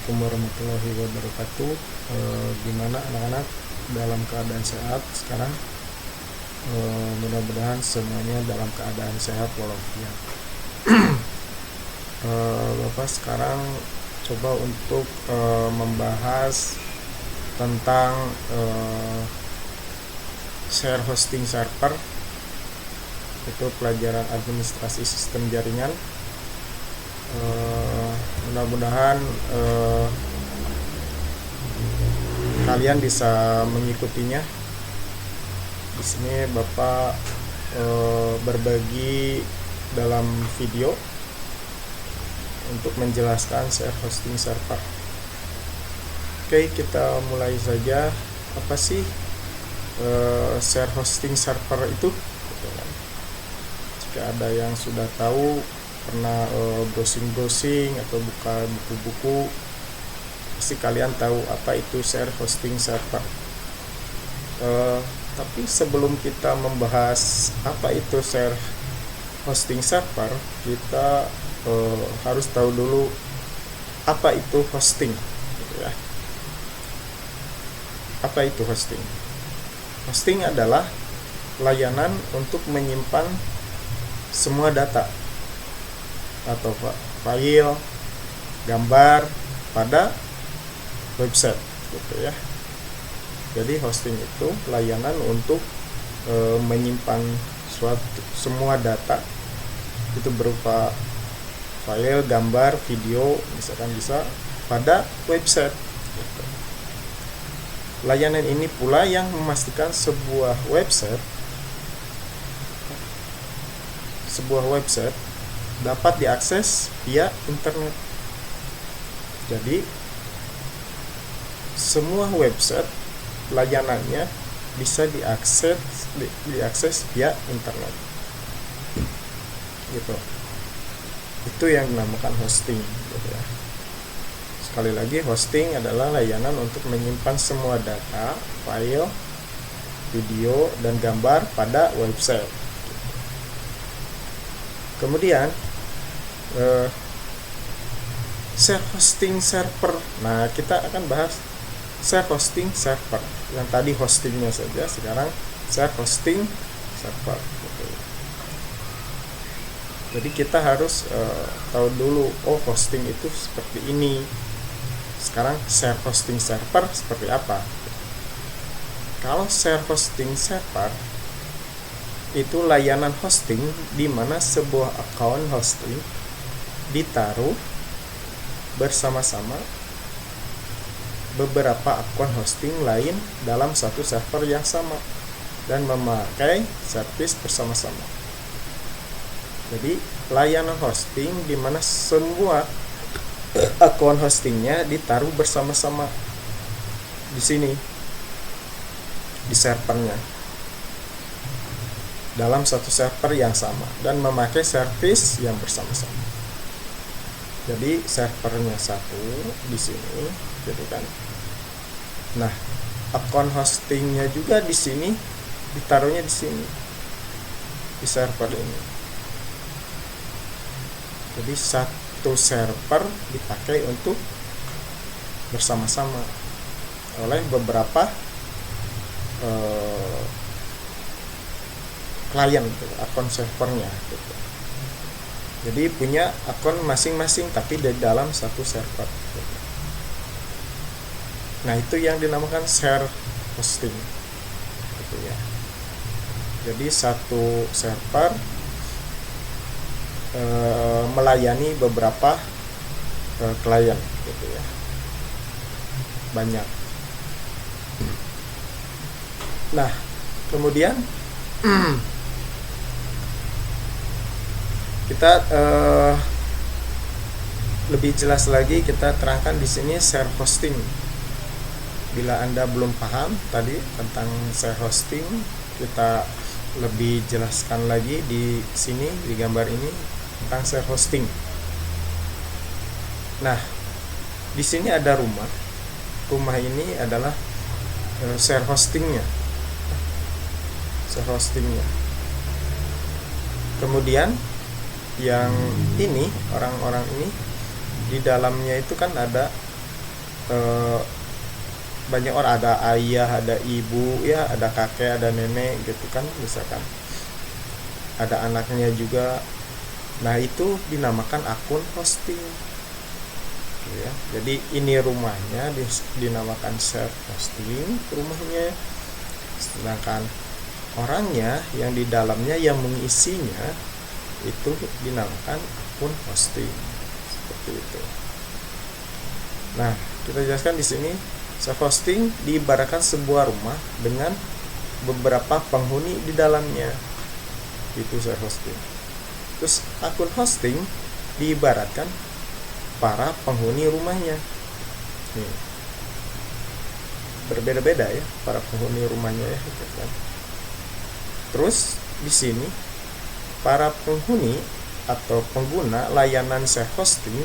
Assalamualaikum warahmatullahi wabarakatuh. Gimana anak-anak dalam keadaan sehat sekarang? Mudah-mudahan semuanya dalam keadaan sehat walafiat. Bapak sekarang coba untuk membahas tentang share hosting server, itu pelajaran administrasi sistem jaringan. Mudah-mudahan kalian bisa mengikutinya. Di sini Bapak berbagi dalam video untuk menjelaskan share hosting server. Oke, kita mulai saja. Apa sih share hosting server itu? Jika ada yang sudah tahu, pernah browsing atau buka buku-buku, pasti kalian tahu apa itu share hosting server. Tapi sebelum kita membahas apa itu share hosting server, kita harus tahu dulu apa itu hosting, gitu ya. Apa itu hosting? Hosting adalah layanan untuk menyimpan semua data atau file, gambar pada website, gitu ya. Jadi hosting itu layanan untuk menyimpan semua data, itu berupa file, gambar, video, misalkan bisa pada website, gitu. Layanan ini pula yang memastikan sebuah website dapat diakses via internet. Jadi semua website layanannya bisa diakses via internet, gitu. Itu yang dinamakan hosting, gitu ya. Sekali lagi, hosting adalah layanan untuk menyimpan semua data, file, video, dan gambar pada website. Kemudian share hosting server. Nah, kita akan bahas share hosting server. Yang tadi hostingnya saja, sekarang share hosting server, gitu. Jadi kita harus tahu dulu, oh hosting itu seperti ini. Sekarang share hosting server seperti apa? Kalau share hosting server itu layanan hosting di mana sebuah account hosting ditaruh bersama-sama beberapa akun hosting lain dalam satu server yang sama dan memakai service bersama-sama. Jadi layanan hosting di mana semua akun hostingnya ditaruh bersama-sama di sini, di servernya, dalam satu server yang sama dan memakai service yang bersama-sama. Jadi servernya satu di sini, gitu kan. Nah, akun hostingnya juga di sini, ditaruhnya di sini, di server ini. Jadi satu server dipakai untuk bersama-sama oleh beberapa klien, gitu, akun servernya, gitu. Jadi punya akun masing-masing tapi di dalam satu server, gitu. Nah, itu yang dinamakan share hosting, gitu ya. Jadi satu server melayani beberapa klien, gitu ya. Banyak. Nah, kemudian kita lebih jelas lagi kita terangkan di sini share hosting. Bila Anda belum paham tadi tentang share hosting, kita lebih jelaskan lagi di sini, di gambar ini, tentang share hosting. Nah, di sini ada rumah. Rumah ini adalah share hostingnya. Share hostingnya. Kemudian yang ini, orang-orang ini di dalamnya itu kan ada eh, banyak orang, ada ayah, ada ibu ya, ada kakek, ada nenek gitu kan, misalkan ada anaknya juga. Nah itu dinamakan akun hosting ya. Jadi ini rumahnya dinamakan share hosting rumahnya, sedangkan orangnya yang di dalamnya yang mengisinya itu dinamakan akun hosting, seperti itu. Nah kita jelaskan di sini, self hosting diibaratkan sebuah rumah dengan beberapa penghuni di dalamnya, itu self hosting. Terus akun hosting diibaratkan para penghuni rumahnya. Nih, berbeda-beda ya para penghuni rumahnya ya, gitu kan. Terus di sini para penghuni atau pengguna layanan self hosting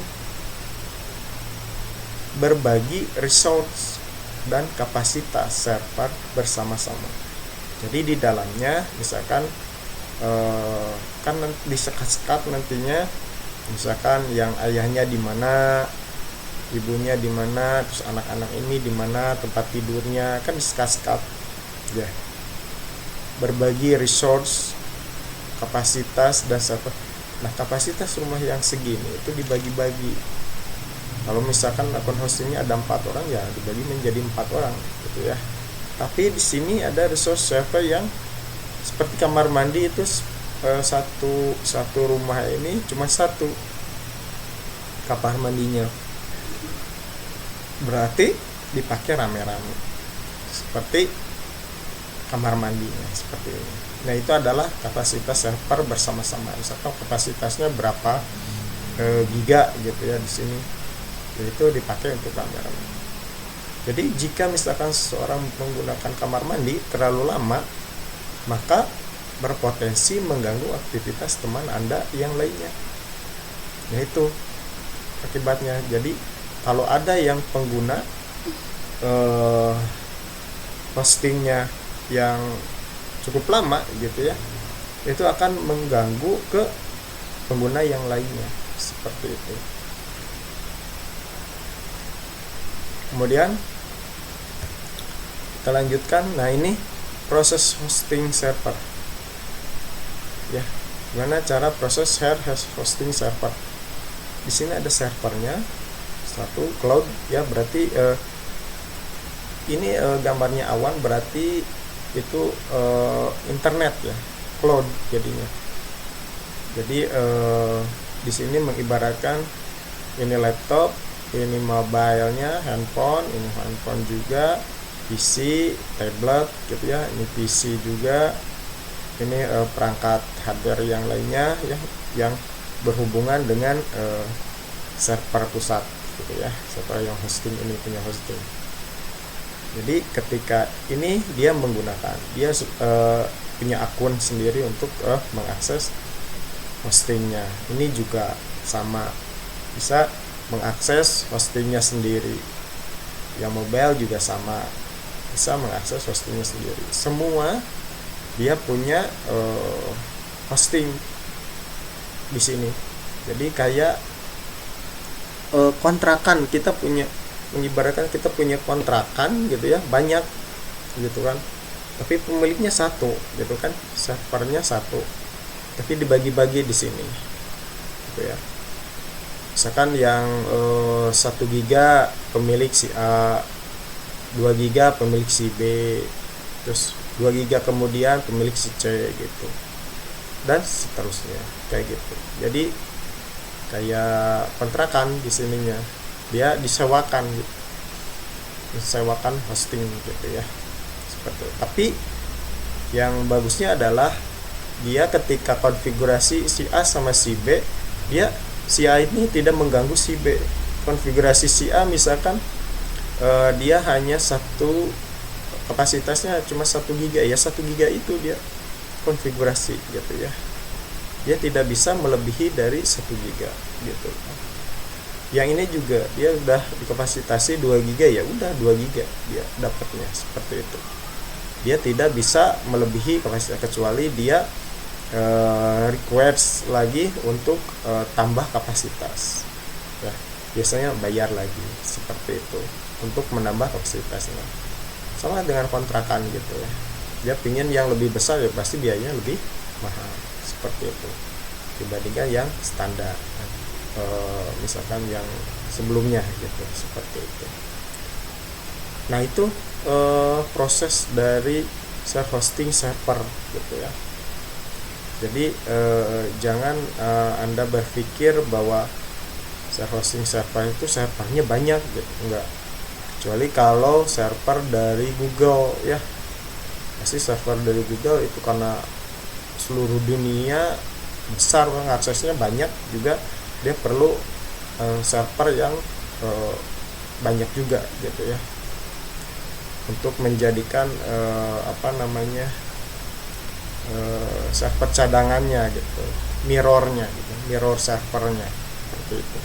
berbagi resource dan kapasitas server bersama-sama. Jadi di dalamnya misalkan kan disekat-sekat nantinya, misalkan yang ayahnya di mana, ibunya di mana, terus anak-anak ini di mana tempat tidurnya, kan disekat-sekat ya. Berbagi resource, kapasitas dan server. Nah kapasitas rumah yang segini itu dibagi-bagi. Kalau misalkan akun hostingnya ada 4 orang ya dibagi menjadi 4 orang gitu ya. Tapi di sini ada resource server yang seperti kamar mandi itu satu rumah ini cuma satu kamar mandinya, berarti dipakai rame-rame seperti kamar mandinya seperti ini. Nah itu adalah kapasitas server bersama-sama. Misalkan kapasitasnya berapa giga gitu ya di sini, itu dipakai untuk rame-rame. Jadi jika misalkan seseorang menggunakan kamar mandi terlalu lama, maka berpotensi mengganggu aktivitas teman Anda yang lainnya. Nah itu akibatnya. Jadi kalau ada yang pengguna hostingnya yang cukup lama gitu ya, itu akan mengganggu ke pengguna yang lainnya, seperti itu. Kemudian kita lanjutkan. Nah ini proses hosting server ya, gimana cara proses hosting server. Di sini ada servernya satu, cloud ya, berarti ini gambarnya awan, berarti itu internet ya, cloud jadinya. Jadi di sini mengibaratkan ini laptop, ini mobile-nya, handphone, ini handphone juga, PC, tablet gitu ya, ini PC juga, ini perangkat hardware yang lainnya ya, yang berhubungan dengan server pusat gitu ya, server yang hosting ini punya hosting. Jadi ketika ini dia menggunakan, dia punya akun sendiri untuk mengakses hostingnya. Ini juga sama, bisa mengakses hostingnya sendiri. Yang mobile juga sama, bisa mengakses hostingnya sendiri. Semua dia punya hosting di sini. Jadi kayak kontrakan, kita punya, mengibaratkan kita punya kontrakan gitu ya, banyak gitu kan, tapi pemiliknya satu gitu kan, servernya satu, tapi dibagi-bagi di sini gitu ya. Misalkan yang 1 giga pemilik si A, 2 giga pemilik si B, terus 2 giga kemudian pemilik si C gitu, dan seterusnya kayak gitu. Jadi kayak kontrakan di sininya, dia disewakan gitu, disewakan hosting gitu ya, seperti itu. Tapi yang bagusnya adalah dia ketika konfigurasi si A sama si B, dia si A ini tidak mengganggu si B. Konfigurasi si A misalkan dia hanya satu, kapasitasnya cuma 1 giga ya, 1 giga itu dia konfigurasi gitu ya, dia tidak bisa melebihi dari 1 giga gitu. Yang ini juga dia udah dikapasitasi 2 giga ya udah 2 giga dia dapatnya, seperti itu. Dia tidak bisa melebihi kapasitas kecuali dia request lagi untuk tambah kapasitas ya. biasanya bayar lagi seperti itu untuk menambah kapasitasnya. Sama dengan kontrakan gitu ya, dia pingin yang lebih besar ya pasti biayanya lebih mahal seperti itu dibandingkan yang standar, misalkan yang sebelumnya gitu, seperti itu. Nah itu proses dari self hosting server gitu ya. Jadi jangan Anda berpikir bahwa self hosting server itu servernya banyak gitu, enggak. Kecuali kalau server dari Google ya, pasti server dari Google itu karena seluruh dunia besar kan, aksesnya banyak juga, dia perlu server yang banyak juga gitu ya, untuk menjadikan server cadangannya gitu, mirrornya gitu, mirror servernya seperti itu.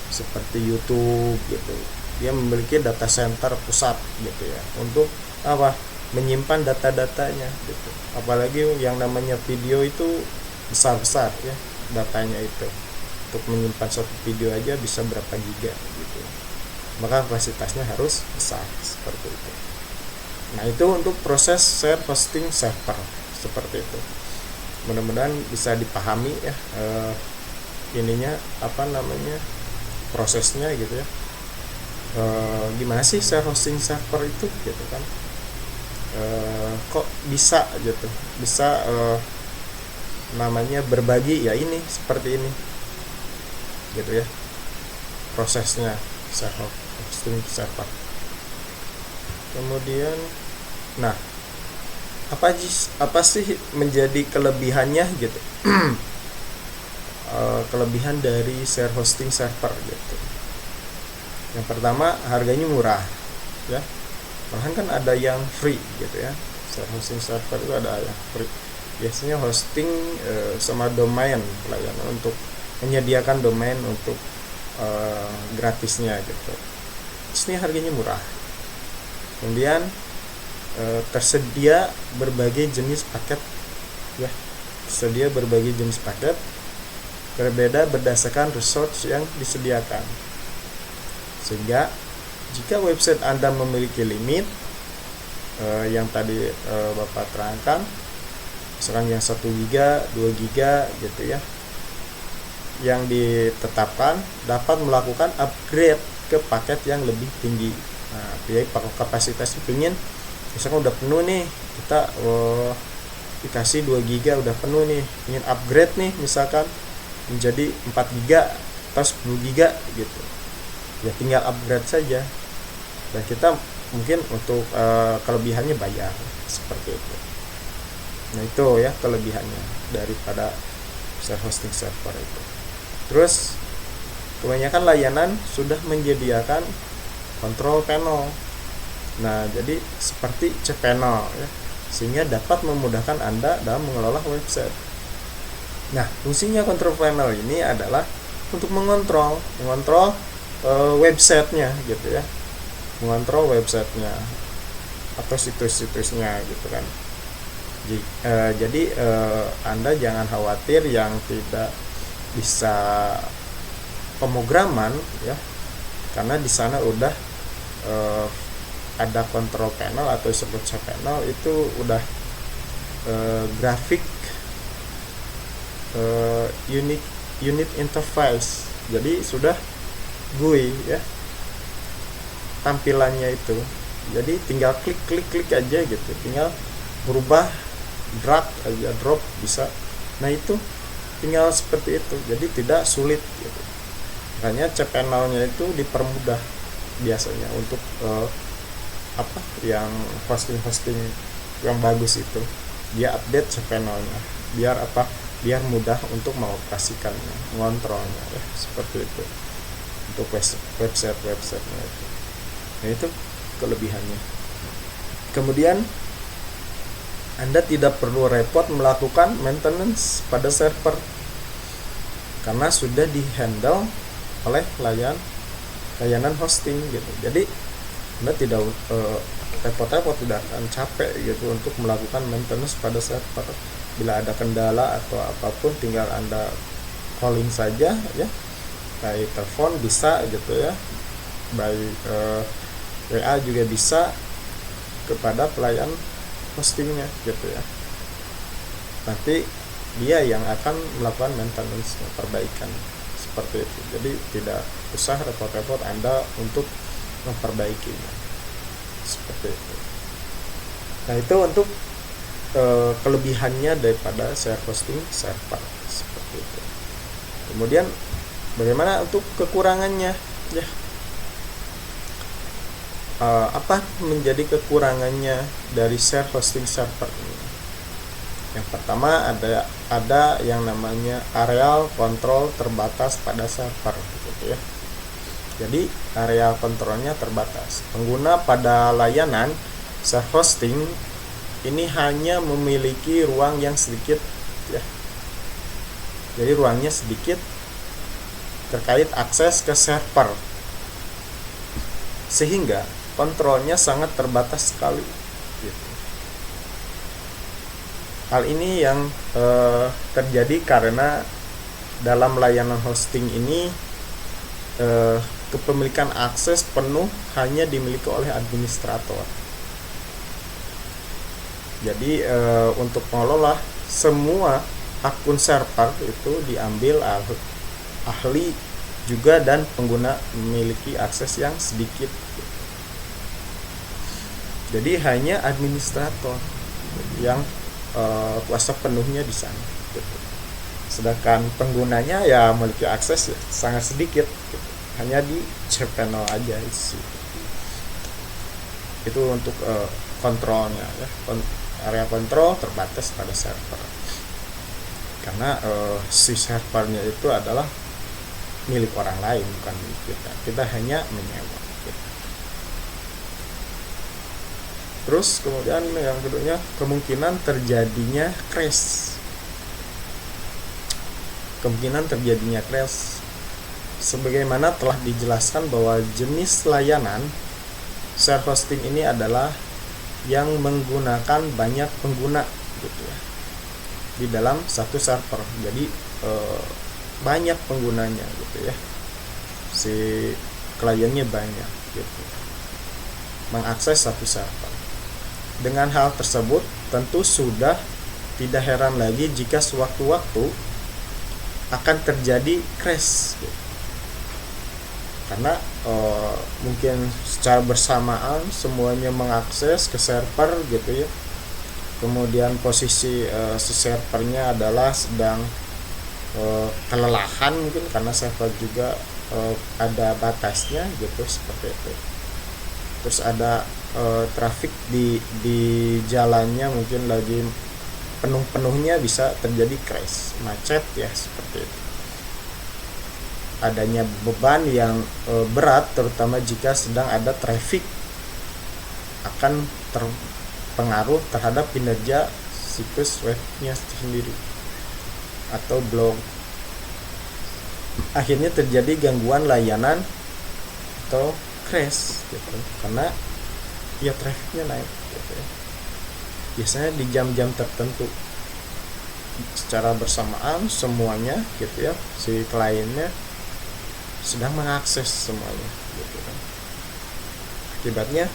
Seperti YouTube gitu, dia memiliki data center pusat gitu ya, untuk apa, menyimpan data-datanya gitu. Apalagi yang namanya video itu besar-besar ya datanya itu, untuk menyimpan satu video aja bisa berapa giga gitu, maka kapasitasnya harus besar seperti itu. Nah itu untuk proses self hosting server seperti itu. Mudah-mudahan bisa dipahami ya, prosesnya gitu ya. Gimana sih self hosting server itu gitu kan, kok bisa gitu, bisa berbagi ya, ini seperti ini gitu ya prosesnya self hosting server. Kemudian nah apa sih menjadi kelebihannya gitu. Kelebihan dari self hosting server gitu. Yang pertama, harganya murah ya, bahkan kan ada yang free gitu ya. Self hosting server itu ada yang free, biasanya hosting sama domain, pelayanan untuk menyediakan domain untuk gratisnya gitu. Ini harganya murah. Kemudian tersedia berbagai jenis paket ya, tersedia berbagai jenis paket berbeda berdasarkan resource yang disediakan, sehingga jika website Anda memiliki limit yang tadi Bapak terangkan, misalkan yang 1 giga, 2 giga gitu ya, yang ditetapkan dapat melakukan upgrade ke paket yang lebih tinggi. Nah, biaya kapasitasnya ingin misalkan udah penuh nih, kita dikasih 2 giga udah penuh nih, ingin upgrade nih misalkan menjadi 4 giga atau 10 giga gitu, ya tinggal upgrade saja, dan kita mungkin untuk kelebihannya bayar seperti itu. Nah itu ya kelebihannya daripada self hosting server itu. Terus kebanyakan layanan sudah menyediakan control panel. Nah jadi seperti cPanel ya, sehingga dapat memudahkan Anda dalam mengelola website. Nah fungsinya control panel ini adalah untuk mengontrol websitenya gitu ya, mengontrol websitenya atau situs-situsnya gitu kan. Jadi Anda jangan khawatir yang tidak bisa pemrograman ya, karena di sana udah ada control panel atau disebut cPanel, itu udah grafik unit interface, jadi sudah GUI ya tampilannya itu, jadi tinggal klik aja gitu, tinggal berubah, drag aja, drop bisa. Nah itu tinggal seperti itu, jadi tidak sulit gitu. Makanya cPanel-nya itu dipermudah biasanya untuk yang hosting yang bagus itu, dia update cPanel-nya biar mudah untuk mengoperasikannya, mengontrolnya ya, seperti itu untuk website-nya itu. Nah itu kelebihannya. Kemudian Anda tidak perlu repot melakukan maintenance pada server karena sudah dihandle oleh layanan hosting gitu. Jadi Anda tidak repot-repot, tidak akan capek gitu untuk melakukan maintenance pada server. Bila ada kendala atau apapun tinggal Anda calling saja ya, by telepon bisa gitu ya, by WA juga bisa kepada pelayan hostingnya gitu ya. Nanti dia yang akan melakukan maintenance, perbaikan seperti itu. Jadi tidak usah repot-repot Anda untuk memperbaikinya seperti itu. Nah, itu untuk kelebihannya daripada share hosting server seperti itu. Kemudian bagaimana untuk kekurangannya ya? Apa menjadi kekurangannya dari share hosting server ini? Yang pertama ada yang namanya area kontrol terbatas pada server gitu ya. Jadi area kontrolnya terbatas. Pengguna pada layanan share hosting ini hanya memiliki ruang yang sedikit ya. Jadi ruangnya sedikit terkait akses ke server, sehingga kontrolnya sangat terbatas sekali gitu. Hal ini yang terjadi karena dalam layanan hosting ini kepemilikan akses penuh hanya dimiliki oleh administrator. Jadi untuk mengelola semua akun server itu diambil ahli juga, dan pengguna memiliki akses yang sedikit. Jadi hanya administrator yang kuasa penuhnya di sana gitu. Sedangkan penggunanya ya memiliki akses sangat sedikit gitu. Hanya di cPanel aja isi. Itu untuk kontrolnya ya. Area kontrol terbatas pada server. Karena si servernya itu adalah milik orang lain, bukan milik kita. Kita hanya menyewa gitu. Terus kemudian yang keduanya, kemungkinan terjadinya crash. Sebagaimana telah dijelaskan bahwa jenis layanan share hosting ini adalah yang menggunakan banyak pengguna gitu ya di dalam satu server. Jadi banyak penggunanya gitu ya. Si kliennya banyak gitu. Mengakses satu server. Dengan hal tersebut, tentu sudah tidak heran lagi jika sewaktu-waktu akan terjadi crash gitu. Karena mungkin secara bersamaan semuanya mengakses ke server gitu ya. Kemudian posisi si servernya adalah sedang kelelahan mungkin karena server juga ada batasnya gitu, seperti itu. Terus ada traffic di jalannya mungkin lagi penuh-penuhnya, bisa terjadi crash, macet ya, seperti itu. Adanya beban yang berat, terutama jika sedang ada traffic, akan terpengaruh terhadap kinerja situs webnya sendiri atau blog. Akhirnya terjadi gangguan layanan atau crash gitu, karena ya trafficnya naik gitu ya. Biasanya di jam-jam tertentu secara bersamaan semuanya gitu ya, si kliennya sedang mengakses semuanya gitu kan. Akibatnya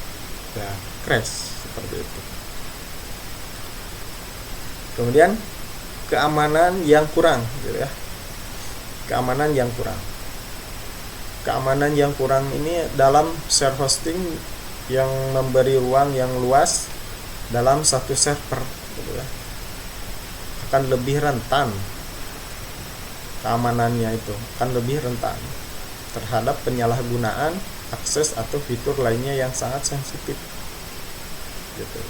ya crash seperti itu. Kemudian keamanan yang kurang gitu ya. Keamanan yang kurang ini dalam share hosting yang memberi ruang yang luas dalam satu server gitu ya, akan lebih rentan, keamanannya itu akan lebih rentan terhadap penyalahgunaan akses atau fitur lainnya yang sangat sensitif gitu.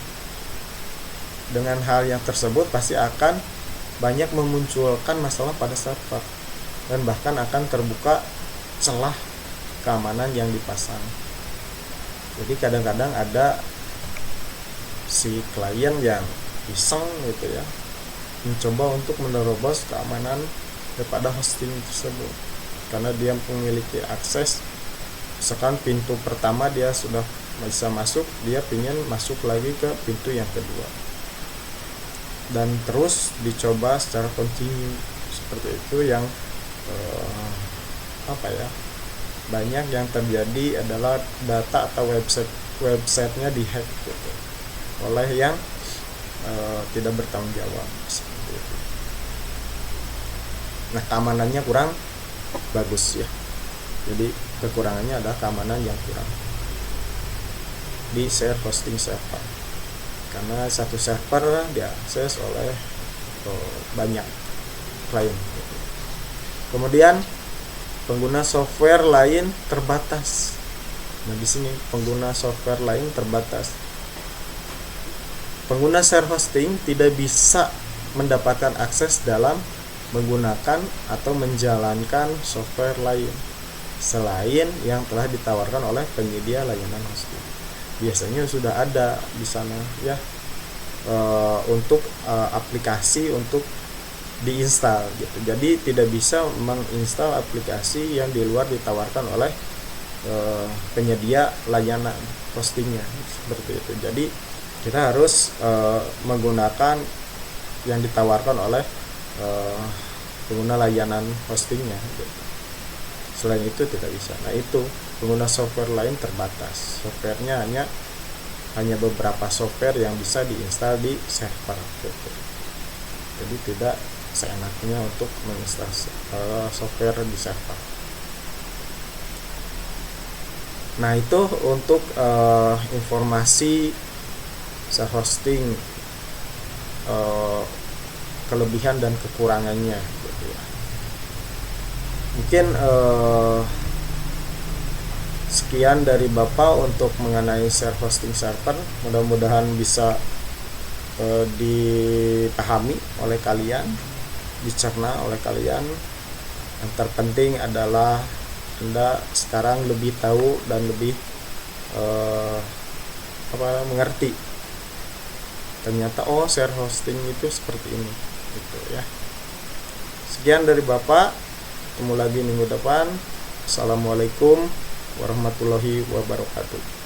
Dengan hal yang tersebut pasti akan banyak memunculkan masalah pada server, dan bahkan akan terbuka celah keamanan yang dipasang. Jadi kadang-kadang ada si klien yang iseng gitu ya, mencoba untuk menerobos keamanan daripada hosting tersebut, karena dia memiliki akses. Misalkan pintu pertama dia sudah bisa masuk, dia ingin masuk lagi ke pintu yang kedua, dan terus dicoba secara kontinu seperti itu, yang apa ya, banyak yang terjadi adalah data atau websitenya dihack gitu oleh yang tidak bertanggung jawab seperti itu. Nah, keamanannya kurang bagus ya. Jadi kekurangannya adalah keamanan yang kurang di share hosting server, karena satu server diakses oleh banyak klien. Kemudian pengguna software lain terbatas. Nah, di sini pengguna software lain terbatas. Pengguna share hosting tidak bisa mendapatkan akses dalam menggunakan atau menjalankan software lain selain yang telah ditawarkan oleh penyedia layanan hosting. Biasanya sudah ada di sana ya untuk aplikasi untuk diinstal gitu. Jadi tidak bisa menginstal aplikasi yang di luar ditawarkan oleh penyedia layanan hostingnya seperti itu. Jadi kita harus menggunakan yang ditawarkan oleh pengguna layanan hostingnya gitu. Selain itu tidak bisa. Nah, itu pengguna software lain terbatas. Softwarenya hanya beberapa software yang bisa diinstal di server gitu. Jadi tidak seenaknya untuk menginstal software di server. Nah, itu untuk informasi share hosting, kelebihan dan kekurangannya gitu ya. Mungkin sekian dari Bapak untuk mengenai share hosting server. Mudah-mudahan bisa dipahami oleh kalian, dicerna oleh kalian. Yang terpenting adalah Anda sekarang lebih tahu dan lebih mengerti. Ternyata share hosting itu seperti ini gitu ya. Sekian dari Bapak. Ketemu lagi minggu depan. Assalamualaikum warahmatullahi wabarakatuh.